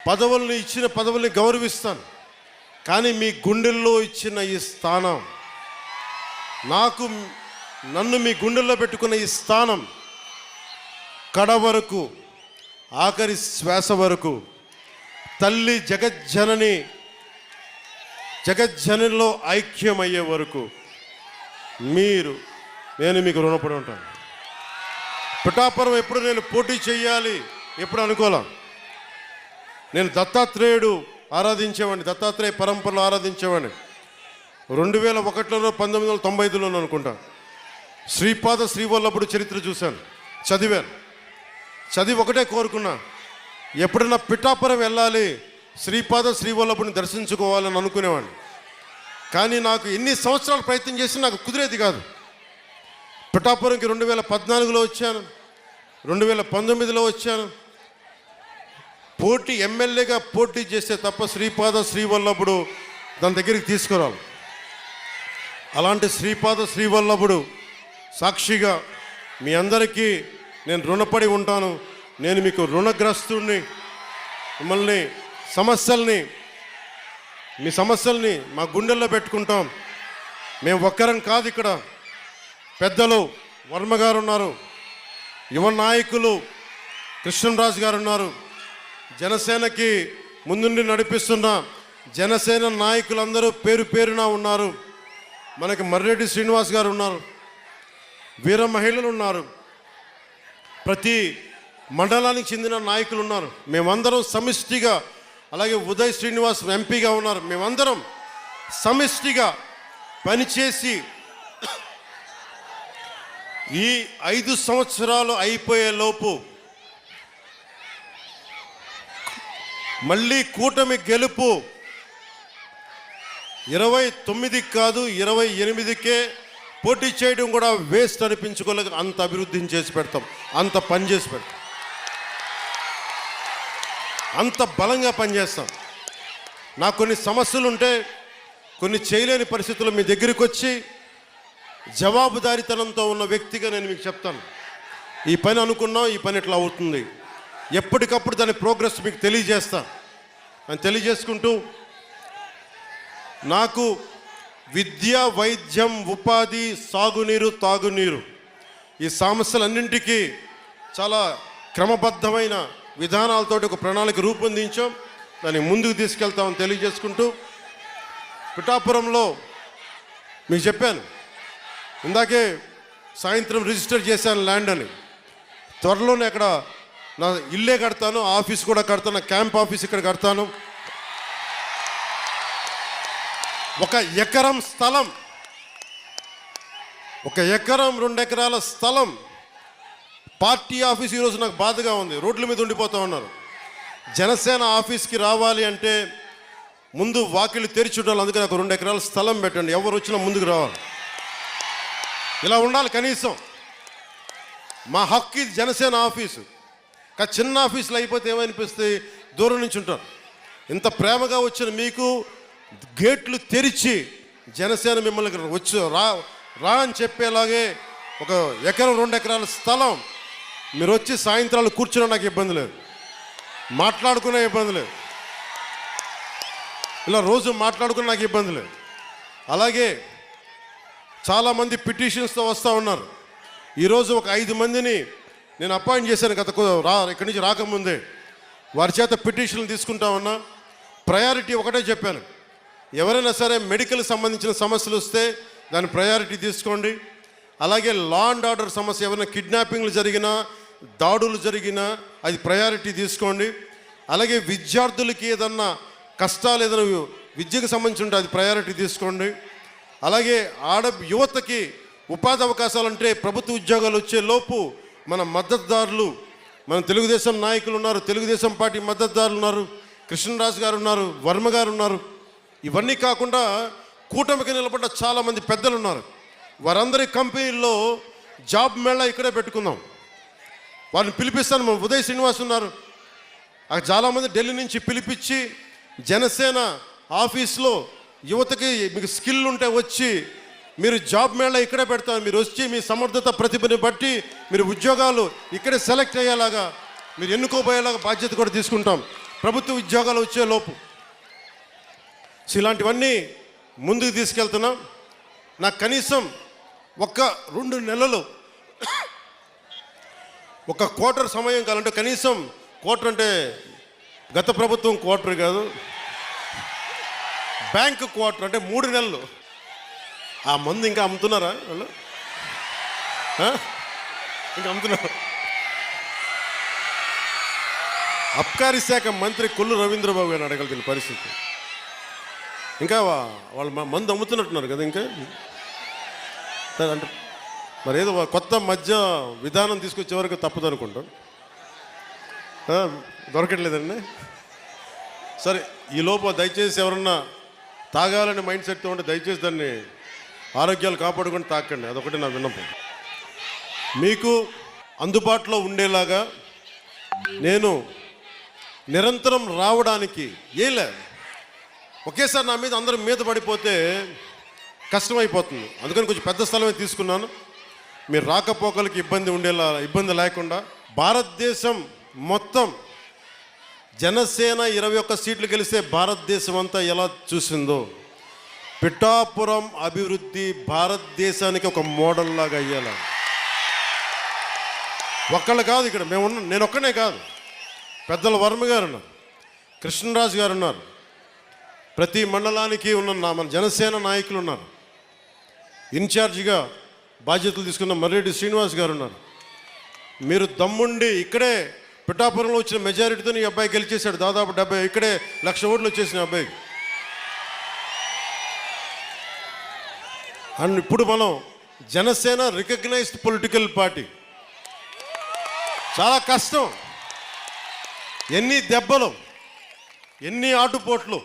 పదవుల్ని ఇచ్చిన పదవుల్ని గౌరవిస్తాను, కానీ మీ గుండెల్లో ఇచ్చిన ఈ స్థానం, నన్ను మీ గుండెల్లో పెట్టుకున్న ఈ స్థానం కడ వరకు, ఆఖరి శ్వాస వరకు, తల్లి జగజ్జననిలో ఐక్యమయ్యే వరకు నేను మీకు రుణపడి ఉంటాను. పిఠాపురం ఎప్పుడు నేను పోటీ చేయాలి ఎప్పుడు అనుకోలే. నేను దత్తాత్రేయుడు ఆరాధించేవాడిని, దత్తాత్రేయ పరంపరలో ఆరాధించేవాడిని. 2001లో 1995లోనూ అనుకుంటా శ్రీపాద శ్రీవల్లభుడు చరిత్ర చూశాను, చదివి ఒకటే కోరుకున్నా, ఎప్పుడైనా పిఠాపురం వెళ్ళాలి, శ్రీపాద శ్రీవల్లభుని దర్శించుకోవాలని అనుకునేవాడిని. కానీ నాకు ఎన్ని సంవత్సరాలు ప్రయత్నం చేసినా నాకు కుదిరేది కాదు. పిఠాపురంకి 2014లో వచ్చాను, 2019లో వచ్చాను. ఎమ్మెల్యేగా పోటీ చేస్తే తప్ప శ్రీపాద శ్రీవల్లభుడు దాని దగ్గరికి తీసుకురాలి. అలాంటి శ్రీపాద శ్రీవల్లభుడు సాక్షిగా మీ అందరికీ నేను రుణపడి ఉంటాను. నేను మీకు రుణగ్రస్తుడిని. మిమ్మల్ని మీ సమస్యల్ని మా గుండెల్లో పెట్టుకుంటాం. మేము ఒక్కరం కాదు, ఇక్కడ పెద్దలు వర్మ గారు ఉన్నారు, యువ నాయకులు కృష్ణరాజు గారు ఉన్నారు, జనసేనకి ముందుండి నడిపిస్తున్న జనసేన నాయకులందరూ పేరు పేరున ఉన్నారు. మనకి మర్రెడ్డి శ్రీనివాస్ గారు ఉన్నారు, వీర మహిళలు ఉన్నారు, ప్రతి మండలానికి చెందిన నాయకులు ఉన్నారు. మేమందరం సమిష్టిగా, అలాగే ఉదయ్ శ్రీనివాస్ ఎంపీగా ఉన్నారు, మేమందరం సమిష్టిగా పనిచేసి ఈ 5 సంవత్సరాలు అయిపోయే లోపు మళ్ళీ కూటమి గెలుపు 29 కాదు 28కే పోటీ చేయడం కూడా వేస్ట్ అనిపించుకోలేక అంత అభివృద్ధిని చేసి పెడతాం, అంత పని చేసి పెడతాం, అంత బలంగా పనిచేస్తాం. నాకు కొన్ని సమస్యలు ఉంటే, కొన్ని చేయలేని పరిస్థితుల్లో మీ దగ్గరికి వచ్చి జవాబుదారీతనంతో ఉన్న వ్యక్తిగా నేను మీకు చెప్తాను, ఈ పని అనుకున్నాం, ఈ పని ఇట్లా అవుతుంది, ఎప్పటికప్పుడు దాని ప్రోగ్రెస్ మీకు తెలియజేస్తా అని తెలియజేసుకుంటూ, నాకు విద్య, వైద్యం, ఉపాధి, సాగునీరు, తాగునీరు ఈ సమస్యలన్నింటికీ చాలా క్రమబద్ధమైన విధానాలతోటి ఒక ప్రణాళిక రూపొందించాం, దాన్ని ముందుకు తీసుకెళ్తామని తెలియజేసుకుంటూ, పిఠాపురంలో మీకు చెప్పాను ఇందాకే, సాయంత్రం రిజిస్టర్ చేశాను ల్యాండ్ అని. త్వరలోనే అక్కడ నా ఇల్లే కడతాను, ఆఫీస్ కూడా కడతాను, నా క్యాంప్ ఆఫీస్ ఇక్కడ కడతాను. 1 ఎకరం స్థలం, 1 ఎకరం 2 ఎకరాల స్థలం, పార్టీ ఆఫీస్ ఈరోజు నాకు బాధగా ఉంది, రోడ్ల మీద ఉండిపోతూ ఉన్నారు. జనసేన ఆఫీస్కి రావాలి అంటే ముందు వాకిళ్ళు తెరిచి ఉండాలి, అందుకని నాకు 2 ఎకరాల స్థలం పెట్టండి, ఎవరు వచ్చినా ముందుకు రావాలి. ఇలా ఉండాలి కనీసం. మా హక్కు ఇది జనసేన ఆఫీసు. కానీ చిన్న ఆఫీసులు అయిపోతే ఏమనిపిస్తుంది, దూరం నుంచి ఉంటారు. ఇంత ప్రేమగా వచ్చిన మీకు గేట్లు తెరిచి జనసేన మిమ్మల్ని వచ్చి రా అని చెప్పేలాగే 1 ఎకరం 2 ఎకరాల స్థలం, మీరు వచ్చి సాయంత్రాలు కూర్చున్నా నాకు ఇబ్బంది లేదు, మాట్లాడుకునే ఇబ్బంది లేదు, ఇలా రోజు మాట్లాడుకున్న నాకు ఇబ్బంది లేదు. అలాగే చాలామంది పిటిషన్స్తో వస్తూ ఉన్నారు. ఈరోజు ఒక 5 మందిని నేను అపాయింట్ చేశాను ఇక్కడి నుంచి రాకముందే, వారి చేత పిటిషన్లు తీసుకుంటా ఉన్నా. ప్రయారిటీ ఒకటే చెప్పాను, ఎవరైనా సరే మెడికల్ సంబంధించిన సమస్యలు వస్తే దాని ప్రయారిటీ తీసుకోండి. అలాగే లా అండ్ ఆర్డర్ సమస్య, ఏమైనా కిడ్నాపింగ్లు జరిగినా, దాడులు జరిగినా అది ప్రయారిటీ తీసుకోండి. అలాగే విద్యార్థులకి ఏదన్నా కష్టాలు, ఏదైనా విద్యకు సంబంధించి ఉంటే అది ప్రయారిటీ తీసుకోండి. అలాగే యువతకి ఉపాధి అవకాశాలు అంటే ప్రభుత్వ ఉద్యోగాలు వచ్చే లోపు మన మద్దతుదారులు, మన తెలుగుదేశం నాయకులు ఉన్నారు, తెలుగుదేశం పార్టీ మద్దతుదారులు ఉన్నారు, కృష్ణరాజు గారు ఉన్నారు, వర్మ గారు ఉన్నారు. ఇవన్నీ కాకుండా కూటమికి నిలబడ్డ చాలామంది పెద్దలు ఉన్నారు. వారందరి కంపెనీల్లో జాబ్ మేళా ఇక్కడే పెట్టుకుందాం, వారిని పిలిపిస్తాను. మన ఉదయ్ శ్రీనివాస్ ఉన్నారు, చాలామంది ఢిల్లీ నుంచి పిలిపించి జనసేన ఆఫీస్లో యువతకి మీకు స్కిల్ ఉంటే వచ్చి మీరు జాబ్ మేళా ఇక్కడే పెడతారు, మీరు వచ్చి మీ సమర్థత ప్రతిభని బట్టి మీరు ఉద్యోగాలు ఇక్కడే సెలెక్ట్ అయ్యేలాగా, మీరు ఎన్నుకోబోయేలాగా బాధ్యత కూడా తీసుకుంటాం. ప్రభుత్వ ఉద్యోగాలు వచ్చే లోపు. సో ఇలాంటివన్నీ ముందుకు తీసుకెళ్తున్నాం. నాకు కనీసం 1-2 నెలలు ఒక క్వార్టర్ సమయం కావాలంటే, కనీసం క్వార్టర్ అంటే గత ప్రభుత్వం క్వార్టర్ కాదు, బ్యాంక్ క్వార్టర్ అంటే 3 నెలలు. ఆ మందు ఇంకా అమ్ముతున్నారా వాళ్ళు? ఇంకా అమ్ముతున్నారు. అబ్కారీ శాఖ మంత్రి కొల్లు రవీంద్రబాబు గారిని అడగలిగిన పరిస్థితి. ఇంకా వాళ్ళు మందు అమ్ముతున్నట్టున్నారు కదా. ఇంకా అంటే మరి ఏదో కొత్త మధ్య విధానం తీసుకొచ్చే వరకు తప్పదు అనుకుంటాం. దొరకట్లేదండి. సరే, ఈ లోపు దయచేసి ఎవరన్నా తాగాలని మైండ్ సెట్తో ఉంటే దయచేసి దాన్ని ఆరోగ్యాలు కాపాడుకొని తాకండి. అదొకటి నా విన్నపం. మీకు అందుబాటులో ఉండేలాగా నేను నిరంతరం రావడానికి ఏం లేదు. ఒకేసారి నా మీద అందరం మీద పడిపోతే కష్టమైపోతుంది. అందుకని కొంచెం పెద్ద స్థలమే తీసుకున్నాను. మీరు రాకపోకలకి ఇబ్బంది లేకుండా భారతదేశం మొత్తం జనసేన 21 సీట్లు గెలిస్తే భారతదేశం అంతా ఎలా చూసిందో పిఠాపురం అభివృద్ధి భారతదేశానికి ఒక మోడల్ లాగా అయ్యేలా. ఒక్కళ్ళు కాదు, ఇక్కడ నేను ఒక్కనే కాదు, పెద్దల వర్మ గారు ఉన్నారు, కృష్ణరాజు గారు ఉన్నారు, ప్రతి మండలానికి ఉన్న మన జనసేన నాయకులు ఉన్నారు, ఇన్ఛార్జిగా బాధ్యతలు తీసుకున్న మర్రెడ్డి శ్రీనివాస్ గారు ఉన్నారు. మీరు దమ్ముండి ఇక్కడే పిఠాపురంలో వచ్చిన మెజారిటీతో ఈ అబ్బాయి గెలిచేశాడు. దాదాపు 70, ఇక్కడే 1,00,000 ఓట్లు వచ్చేసిన అబ్బాయికి. అండ్ ఇప్పుడు మనం జనసేన రికగ్నైజ్డ్ పొలిటికల్ పార్టీ. చాలా కష్టం, ఎన్ని దెబ్బలు, ఎన్ని ఆటుపోట్లు,